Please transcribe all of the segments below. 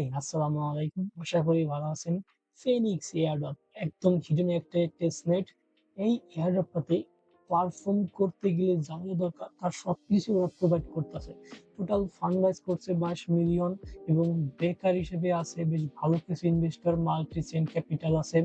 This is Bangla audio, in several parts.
এই আসসালামু আলাইকুম। আশা করি ভালো আছেন। ফিনিক্স এয়ারড্রপ একদম হিডেন একটা টেস্টনেট। এই এয়ারড্রপটাতে পারফর্ম করতে গেলে যা যা দরকার তার সবকিছু ওরা প্রোভাইড করতেছে। টোটাল ফান্ড রাইজ করছে 22 মিলিয়ন এবং বেকার হিসেবে আছে বেশ ভালো কিছু ইনভেস্টর, মাল্টি চেইন ক্যাপিটাল আছে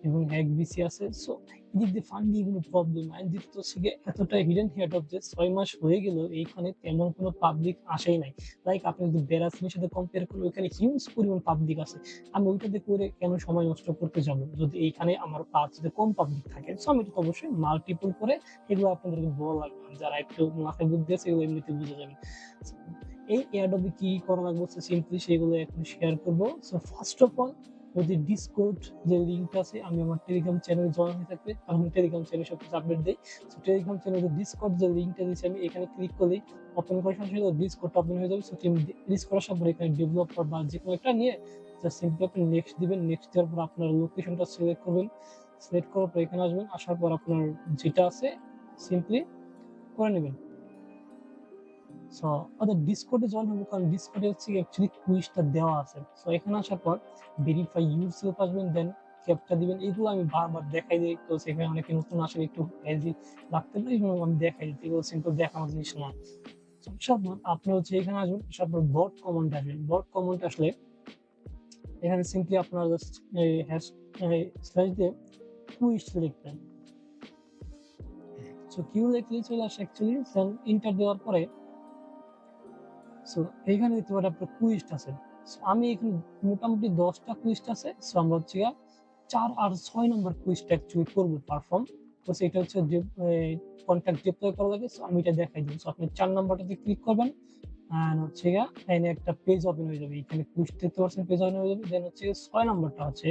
এবং হ্যাকবিসি আছে। সো এদিক দিয়ে ফান্ডিং কোনো প্রবলেম নাই। এদিক তো হচ্ছে গিয়ে এতটা হিডেন এয়ারড্রপ যে 6 মাস হয়ে গেলেও এইখানে তেমন কোনো পাবলিক আসেই নাই। লাইক আপনি যদি বেরাসিনের সাথে কম্পেয়ার করেন ওইখানে হিউজ পরিমাণ পাবলিক আছে। আমি ওইটাতে করে কেন সময় নষ্ট করতে যাব? যদি এইখানে আমার কাছে কম পাবলিক থাকে। সো আমি এটা তো অবশ্যই মাল্টিপল করে এগুলো আপনাদেরকে বলা লাগবে না। যারা একটু মাথায় বুদ্ধি আছে এগুলো এমনিতে বুঝে যাবেন। So, এই এয়ারড্রপে কি করা লাগবে হচ্ছে সিম্পলি সেগুলো এখন শেয়ার করব। সো ফার্স্ট অফ অল ওদের ডিসকর্ড যে লিঙ্কটা আছে আমি আমার টেলিগ্রাম চ্যানেলে জয়েন হয়ে থাকবে আমি টেলিগ্রাম চ্যানেলে সবকিছু আপডেট দেই। সো টেলিগ্রাম চ্যানেলে ডিসকর্ড যে লিঙ্কটা দিয়েছি আমি এখানে ক্লিক করলেই ওপেন করার সঙ্গে সঙ্গে ডিসকর্ডটা ওপেন হয়ে যাবে। সো টিম রিলিজ করার পরে এখানে ডেভেলপার বা যেকোনো একটা নিয়ে জাস্ট সিম্পলি আপনি নেক্সট দিবেন। নেক্সট দেওয়ার পর আপনার লোকেশনটা সিলেক্ট করবেন। সিলেক্ট করার পর এখানে আসবেন। আসার পর আপনার যেটা আছে সিম্পলি করে নেবেন। সো ওদের ডিসকর্ডে জয়েন হবো কারণ ডিসকর্ডে হচ্ছে অ্যাকচুয়ালি কুইজটা দেওয়া আছে। সো এখানে আসার পর ভেরিফাই ইউরসেলফ আসবেন দেন ক্যাপচা দিবেন। এগুলো আমি বারবার দেখাই দিই তো সেখানে অনেকে নতুন আসলে একটু হেলদি লাগতে পারে এগুলো আমি দেখাই দিই। এগুলো সিম্পল দেখানোর জিনিস না। আসার পর আপনি হচ্ছে এখানে আসবেন। আসার পর বট কমান্ড আসবেন। বট কমান্ড আসলে এখানে সিম্পলি আপনার জাস্ট হ্যাশ স্ল্যাশ দিয়ে কুইজ লিখবেন। সো কিউ লিখলেই চলে আসে অ্যাকচুয়ালি দেন এন্টার দেওয়ার পরে সো এইখানে দেখতে পারেন আপনার কুইজড আছে। সো আমি এখানে মোটামুটি 10টা কুইজড আছে। সো আমরা হচ্ছে 4 আর 6 নম্বর কুইজটা অ্যাকচুয়ালি করবো পারফর্ম। তো সেটা হচ্ছে যে কন্ট্যাক্ট ডিপ্লয় করা লাগে। সো আমি এটা দেখাই দিই। সো আপনি 4 নাম্বারটাতে ক্লিক করবেন। অ্যান্ড হচ্ছে এখানে একটা পেজ ওপেন হয়ে যাবে। এখানে কুইজ দেখতে পাচ্ছেন পেজ ওপেন হয়ে যাবে। দেন হচ্ছে 6 নাম্বারটা হচ্ছে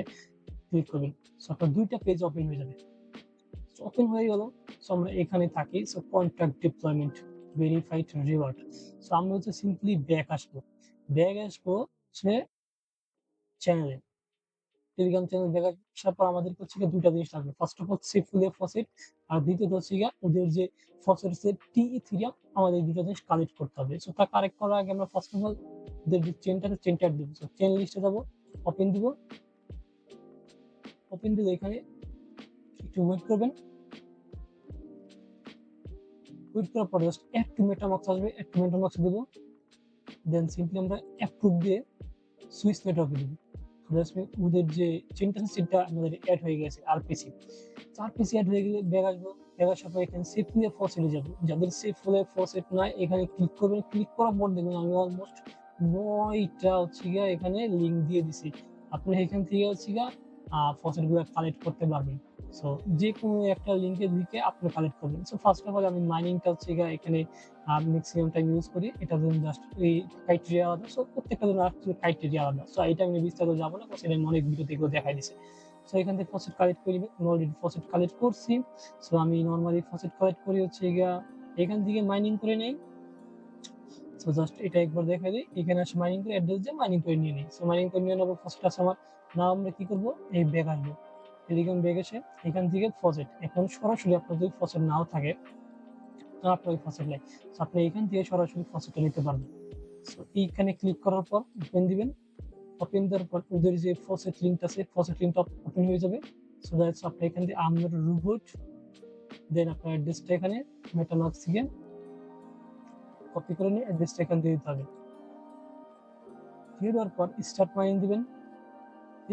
ক্লিক করবেন। সো আপনার 2টা পেজ ওপেন হয়ে যাবে। ওপেন হয়ে গেল। সো আমরা এখানে থাকি। So contract deployment verified reward. So আমরা হচ্ছে সিম্পলি ব্যাক আসবো। ব্যাক আসবো হচ্ছে চ্যানেলে। টেলিগ্রাম চ্যানেল ব্যাক আসার পর আমাদের হচ্ছে দুইটা জিনিস লাগবে। ফার্স্ট অফ অল সেফুলে ফসেট আর দ্বিতীয়ত হচ্ছে ওদের যে ফসেটসের টি ইথেরিয়াম আমাদের এই দুটো জিনিস কালেক্ট করতে হবে। সো তা কালেক্ট করার আগে আমরা ফার্স্ট অফ অল ওদের যে চেনটা আছে চেনটা দিব। সো চেন লিস্টে যাবো, ওপেন দিব। ওপেন দিলে এখানে একটু ওয়েট করবেন। ওয়েট করার পর জাস্ট একটু মেটামাক্স আসবে, একটু মেটামাক্স দেবো। দেন সিম্পলি আমরা অ্যাপ্রুভ দিয়ে সুইচ নেটওয়ার্কে দিব। জাস্ট ওদের যে চেনটা আছে সেটা আমাদের অ্যাড হয়ে গেছে আরপিসি। আরপিসি অ্যাড হয়ে গেলে ব্যাক আসবো। ব্যাক আসার পর এখানে সেভ ফুলে ফসেটে যাবো। যাদের সেভ ফুলে ফসেট নাই এখানে ক্লিক করবেন। ক্লিক করার পর দেখবেন আমি অলমোস্ট 9টা হচ্ছে এখানে লিঙ্ক দিয়ে দিছি। আপনি এখান থেকে হচ্ছে ফসেট গুলো কালেক্ট করতে পারবেন। সো যে কোনো একটা লিঙ্কে ঢুকে আপনি কালেক্ট করবেন। সো ফার্স্ট অফ অল আমি মাইনিংটা হচ্ছে এখানে ম্যাক্সিমাম টাইম ইউজ করি। এটার জন্য জাস্ট এই ক্রাইটেরিয়া আলাদা। সো প্রত্যেকটা জন্য আসলে ক্রাইটেরিয়া আলাদা। সো এটা আমি বিস্তারিত যাবো না। সেটা আমি অনেক ভিডিওতে এগুলো দেখাই দিছি। সো এখান থেকে ফসেট কালেক্ট করে নিবেন। আমি অলরেডি ফসেট কালেক্ট করছি। সো আমি নরমালি ফসেট কালেক্ট করি হচ্ছে এখান থেকে মাইনিং করে নেই। সো জাস্ট এটা একবার দেখাই দিই। এখানে আসে মাইনিং করে অ্যাড্রেস দিয়ে মাইনিং করে নিয়ে নিই। সো মাইনিং করে নিয়ে নেওয়ার ফার্স্ট আছে আমার। নাও আমরা কি করব? এই ব্যাক আসবো। এদিকে আমি ব্যাক এসে এখান থেকে ফসেট। এখন সরাসরি আপনার যদি ফসেট নাও থাকে তো আপনার ফসেট নাই। সো আপনি এখান থেকে সরাসরি ফসেটটা নিতে পারবেন। সো এইখানে ক্লিক করার পর ওপেন দিবেন। ওপেন দেওয়ার পর ওদের যে ফসেট লিঙ্ক আছে ফসেট লিঙ্কটা ওপেন হয়ে যাবে। সো দ্যাটস আপনি এখান থেকে আমরা রোবট দেন আপনার অ্যাড্রেসটা এখানে মেটামাস্ক থেকে কপি করে নিয়ে অ্যাড্রেসটা এখান দিয়ে দিতে হবে। দিয়ে দেওয়ার পর স্টার্ট মাইনিং দিবেন।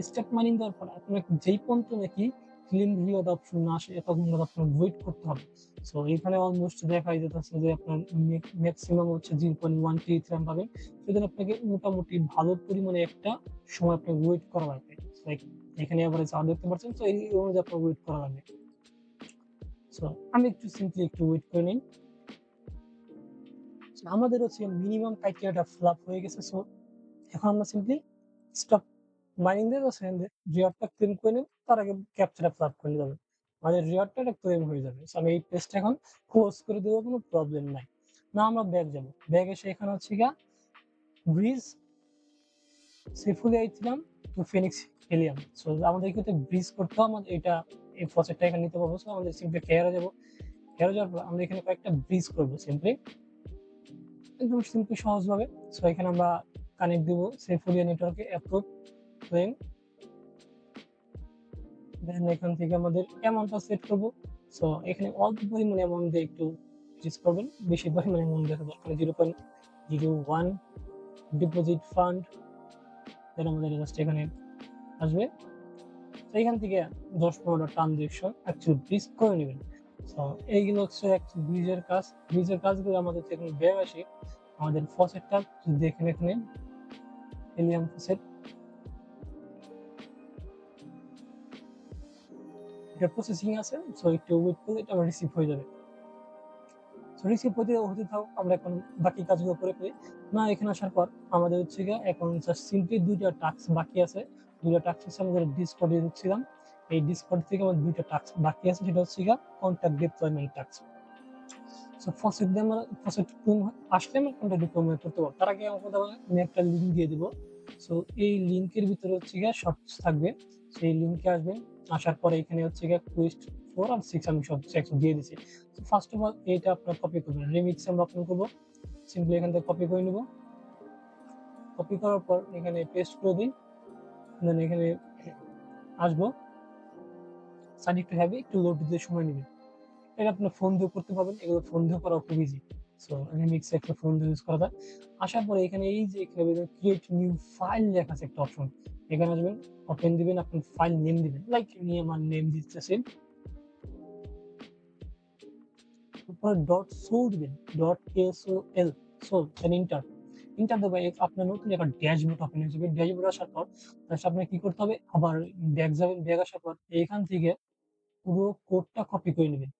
স্টার্ট মাইনিং দেওয়ার পর আপনাকে যেই পর্যন্ত নাকি ক্লিন রিওয়ার্ড অপশন না আসে ততক্ষণ আপনার ওয়েট করতে হবে। সো এখানে অলমোস্ট দেখাই যেতেছে যে আপনার ম্যাক্সিমাম হচ্ছে 0.1 ইথেরিয়াম পাবেন। সেজন্য আপনাকে মোটামুটি ভালো পরিমাণে একটা সময় আপনাকে ওয়েট করা লাগবে। লাইক এখানে এভারেজ আর দেখতে পাচ্ছেন। তো এই অনুযায়ী আপনার ওয়েট করা লাগবে। সো আমি একটু সিম্পলি একটু ওয়েট করে নিই। আমাদের হচ্ছে মিনিমাম ক্রাইটেরিয়াটা ফিল আপ হয়ে গেছে। সো এখন আমরা সিম্পলি স্টপ মাইনিং দিয়ে জাস্ট এখান থেকে রিওয়ার্ডটা ক্লেম করে নেব। তার আগে ক্যাপচাটা ফিল আপ করে নিতে হবে। আমাদের রিওয়ার্ডটা এটা ক্লেম হয়ে যাবে। সো আমি এই পেজটা এখন ক্লোজ করে দেবো, কোনো প্রবলেম নাই। না আমরা ব্যাক যাবো। ব্যাক এসে এখানে হচ্ছে ব্রিজ সেফুলি আইছিলাম টু ফিনিক্স হেলিয়াম। সো আমাদের কিন্তু ব্রিজ করতে হবে। আমাদের এটা এই ফসেটটা এখানে নিতে পারবো। সো আমাদের সিম্পলি খেয়ারে যাবো। খেয়ারে যাওয়ার পর আমরা এখানে কয়েকটা ব্রিজ করবো সিম্পলি। একদম সিম্পল সহজভাবে। সো এখানে আমরা কানেক্ট দিব সেফুলিয়া নেটওয়ার্কে অ্যাপ্রুভ ক্লেম। দেন এখান থেকে আমাদের অ্যামাউন্টটা সেট করব। সো এখানে অল্প পরিমাণে অ্যামাউন্ট দিয়ে একটু ইউজ করবেন, বেশি পরিমাণে অ্যামাউন্ট দেখা দরকার 0.01 ডিপোজিট ফান্ড। দেন আমাদের জাস্ট এখানে আসবে। তো এখান থেকে 10-15টা ট্রানজেকশন অ্যাকচুয়ালি রিস্ক করে নেবেন। সো এইগুলো হচ্ছে ব্রিজের কাজ। ব্রিজের কাজগুলো আমাদের যখন ব্যাগ আসে, আমাদের ফসেটটা দেখেন এখানে হিলিয়াম ফসেট, এটা প্রসেসিং আছে। সো একটু ওয়েট করলে এটা রিসিভ হয়ে যাবে। সো রিসিভ হতে থাকুক, আমরা এখন বাকি কাজগুলো করে ফেলি। না এখানে আসার পর আমাদের হচ্ছে গিয়ে এখন জাস্ট সিম্পলি 2টা টাস্ক বাকি আছে। 2টা টাস্ক হচ্ছে আমাদের ডিসকর্ডে ঢুকছিলাম, এই ডিসকর্ড থেকে আমার 2টা টাস্ক বাকি আছে, সেটা হচ্ছে গিয়ে contact deployment task. So faucet দিয়ে আমরা ফসেট আসলে আমরা কন্ট্যাক্ট ডিপ্লয়মেন্ট করতে পারবো। তার আগে আমি একটা লিঙ্ক দিয়ে দিব। সো এই লিঙ্কের ভিতরে হচ্ছে গিয়ে শর্টস থাকবে, সেই লিঙ্কে আসবেন। আসার পরে এখানে হচ্ছে গিয়ে কুইস্ট 4 আর 6 আমি সব সেকশন দিয়ে দিয়েছি। সো ফার্স্ট অফ অল এইটা আপনার কপি করবেন, রিমিক্স আমরা ওপেন করব, সিম্পলি এখান থেকে কপি করে নিব। কপি করার পর এখানে পেস্ট করে দিই, দেন এখানে আসবো। সাইড একটু হ্যাভি, একটু লোড দিতে সময় নেবে। এটা আপনার ফোন দিয়ে করতে পারবেন, এগুলো ফোন দিয়ে করা খুব ইজি। সো রিমিক্স একটা ফোন দিয়ে ইউজ করা যায়। আসার পরে এখানে এই যে ক্রিয়েট নিউ ফাইল লেখা আছে একটা অপশন, এখানে আসবেন, ওপেন দিবেন, আপনার ফাইল নেম দিবেন, লাইক আমি আমার নেম দিতেছেন। তারপর ডট সোল দিবেন, ডট এসওএল সোল, দেন ইন্টার। ইন্টার দেবো, আপনার নতুন একটা ড্যাশবোর্ড ওপেন হয়ে যাবে। ড্যাশবোর্ড আসার পর আপনার কি করতে হবে, আবার ব্যাক যাবেন, ব্যাক আসার পর এখান থেকে পুরো কোডটা কপি করে নেবেন।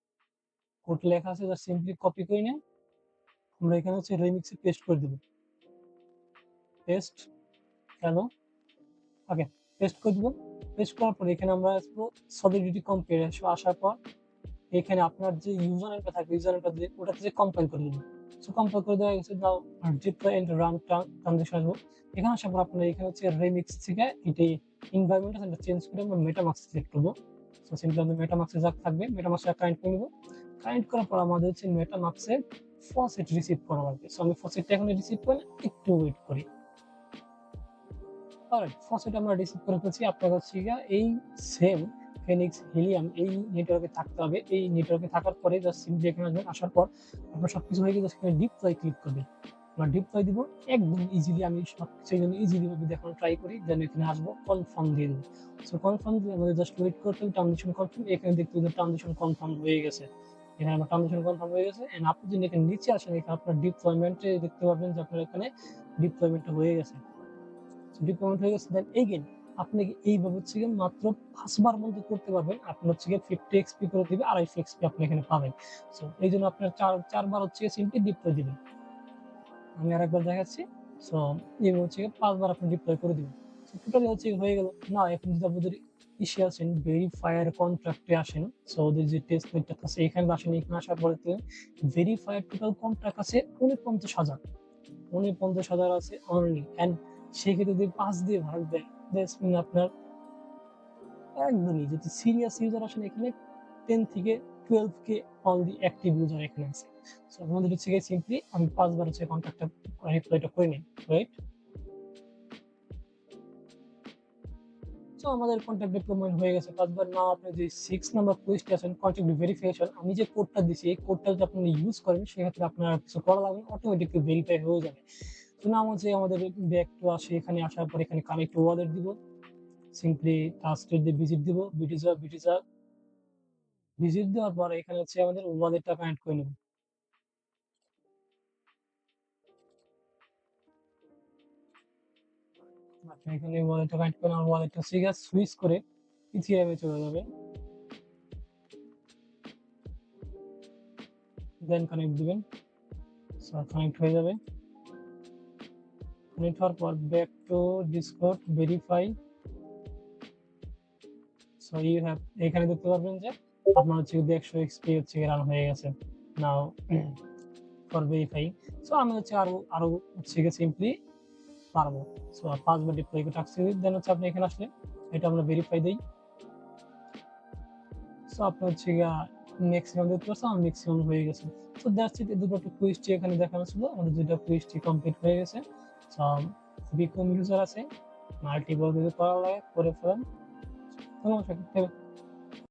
কোড লেখা আছে, জাস্ট সিম্পলি কপি করে নিয়ে আমরা এখানে হচ্ছে রিমিক্সে পেস্ট করে দেব। পেস্ট কেন, ওকে, পেস্ট করে দেব। পেস্ট করার পর এখানে আমরা আসবো সলিডিটি কম্পেয়ার, আসার পর এখানে আপনার যে ইউজার নেমটা থাকবে, ইউজার নেমটা দিয়ে ওটাতে যে কম্পাইল করে দেবেন। সো কম্পাইল করে দেওয়া গেছে, নাও ডিপ্লয় এন্ড রান ট্রানজাকশন আসবো। এখানে আসার পর আপনার এখানে হচ্ছে রিমিক্স থেকে এটি এনভায়রনমেন্ট আছে, চেঞ্জ করে আমরা মেটামাস্ক সিলেক্ট করবো। সো সিম্পলি আমাদের মেটামাস্কে যা থাকবে, মেটামাস্কে কানেক্ট করে নেব। কানেক্ট করার পর আমাদের হচ্ছে মেটামাস্কে ফসেট রিসিভ করা লাগবে। সো আমি ফসেটটা এখন রিসিভ করে একটু ওয়েট করি। অলরাইট, ফসেট আমরা রিসিভ করে ফেলছি। আপনার হচ্ছে এই সেম ফিনিক্স হিলিয়াম এই নেটওয়ার্কে থাকতে হবে। এই নেটওয়ার্কে থাকার পরে জাস্ট সিম্পলি এখানে আসবেন, আসার পর আপনার সবকিছু হয়ে গেলে এখানে ডিপ্লয় ক্লিক করবেন। আমরা ডিপ্লয় দিব একদম ইজিলি, আমি সবকিছু জন্য ইজিলি ভাবে দেখানোর ট্রাই করি। দেন এখানে আসবো, কনফার্ম দিয়ে দেবো। সো কনফার্ম দিয়ে আমাদের জাস্ট ওয়েট করতে হবে, ট্রানজিশন কনফার্ম। এখানে দেখতে হবে ট্রানজিশন কনফার্ম হয়ে গেছে, এখানে আমার ট্রানজিশন কনফার্ম হয়ে গেছে। এন্ড আপনি যদি এখানে নিচে আসেন, এখানে আপনার ডিপ্লয়মেন্টে দেখতে পারবেন যে আপনার এখানে ডিপ্লয়মেন্টটা হয়ে গেছে। ডিপ্লয়মেন্ট হয়ে গেছে। দেন এগেইন আপনি এইভাবে হচ্ছে মাত্র 5 বার মতো করতে পারবেন। আপনার হচ্ছে 50 এক্সপি করে দিবে, 250 এক্সপি আপনি এখানে পাবেন। সো এই জন্য আপনার 4 বার হচ্ছে সিম্পলি ডিপ্লয় দিবেন। আমি আরেকবার দেখাচ্ছি। সো এইভাবে হচ্ছে 5 বার আপনি ডিপ্লয় করে দিবেন। সো টোটালি হচ্ছে হয়ে গেল। না এখন যদি আপনাদের ইসে আসেন, ভেরিফায়ার কন্ট্রাক্টে আসেন। সো ওদের যে টেস্ট নেটটা আছে এখানে আসেন, এখানে আসার পরে ভেরিফায়ার টোটাল কন্ট্রাক্ট আছে 49,000। 49,000 আছে অনলি। এন্ড সেক্ষেত্রে যদি 5 দিয়ে ভাগ দেয়, দ্যাটস মিন আপনার একদমই যদি সিরিয়াস ইউজার আসেন এখানে 10 থেকে 12K অনলি অ্যাক্টিভ ইউজার এখানে আছে। সো আমাদের হচ্ছে সিম্পলি আমি 5 বার হচ্ছে কন্ট্রাক্টটা রিপ্লাইটা করে নিই, রাইট? সো আমাদের কন্ট্রাক্ট ডিপ্লয়মেন্ট হয়ে গেছে 5 বার। নাও আপনি যে 6 নাম্বার কোয়েস্টে আছেন কন্ট্রাক্ট ভেরিফিকেশন, আমি যে কোডটা দিছি এই কোডটা যদি আপনি ইউজ করেন সেক্ষেত্রে আপনার কিছু করা লাগবে না, অটোমেটিক্যালি ভেরিফাই হয়ে যাবে। তো নাও হচ্ছে আমাদের ব্যাক টু আসে, এখানে আসার পর এখানে কানেক্ট ওয়ালেট দিব, সিম্পলি টাস্কের দিয়ে ভিজিট দিব, ভিজিট দেওয়ার পর এখানে হচ্ছে আমাদের ওয়ালেটটা কানেক্ট করে নেব। আপনি এখানে ওয়ালেটটা কানেক্ট করে আমার ওয়ালেটটা সুইচ করে ইথিরিয়াম এ চলে যাবে। দেন কানেক্ট দিবেন, সো কানেক্ট হয়ে যাবে। কানেক্ট হওয়ার পর back to Discord verify. So you have, এখানে দেখতে পারবেন যে আপনার হচ্ছে 100 এক্সপি হচ্ছে রান হয়ে গেছে। নাও ফর ভেরিফাই। সো আমি হচ্ছে আরো হচ্ছে সিম্পলি পারবো। সো 5 বার ডিপ্লয় করে টাস্ক দেন হচ্ছে আপনি এখানে আসলে এটা আমরা ভেরিফাই দেই। সো আপনার হচ্ছে ম্যাক্সিমাম দেখতে পাচ্ছেন আমার ম্যাক্সিমাম হয়ে গেছে। So that's it. এই দুটো কুইজটি এখানে দেখানো ছিল, আমাদের দুটো কুইজটি কমপ্লিট হয়ে গেছে। সো খুবই কম ইউজার আছে, মাল্টিপল যদি করা লাগে করে ফেলেন, কোনো সমস্যা নেই।